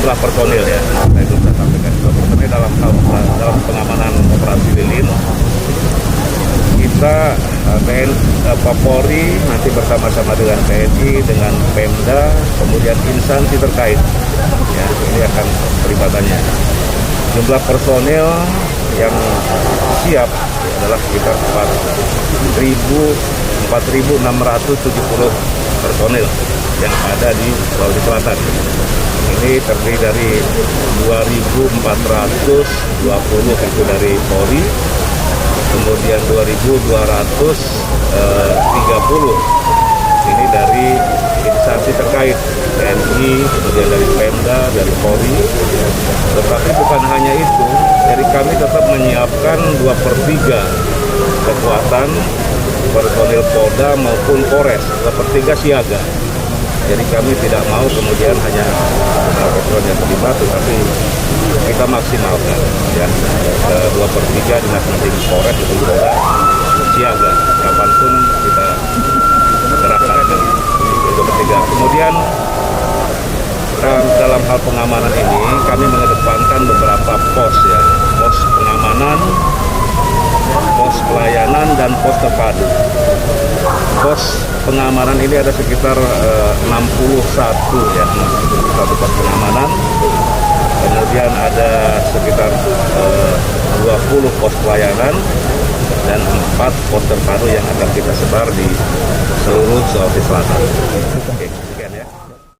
jumlah personil ya, saya belum bisa sampaikan jumlah personil dalam pengamanan operasi lilin. Kita Polri nanti bersama-sama dengan TNI, dengan Pemda, kemudian instansi terkait, ya ini akan peribatannya. Jumlah personil yang siap adalah sekitar 4.670 personil yang ada di Sulawesi Selatan. Ini terdiri dari 2.420 itu dari Polri, kemudian 2.230 ini dari instansi terkait, TNI, kemudian dari Pemda, dari Polri. Tetapi bukan hanya itu, jadi kami tetap menyiapkan 2/3 kekuatan personil Polda maupun Polres, 2/3 siaga. Jadi kami tidak mau kemudian hanya personil yang terlibat, tetapi kita maksimalkan ya 2/3 dinas penting Polres dan Polda siaga kapanpun kita kerahkan itu ketiga. Kemudian dalam hal pengamanan ini kami mengedepankan beberapa pos ya, pos pengamanan, pos pelayanan, dan pos terpadu. Pos pengamanan ini ada sekitar 61 ya, 61 pos pengamanan. Kemudian ada sekitar 20 pos pelayanan dan 4 pos terpadu yang akan kita sebar di seluruh Sulawesi Selatan. Oke.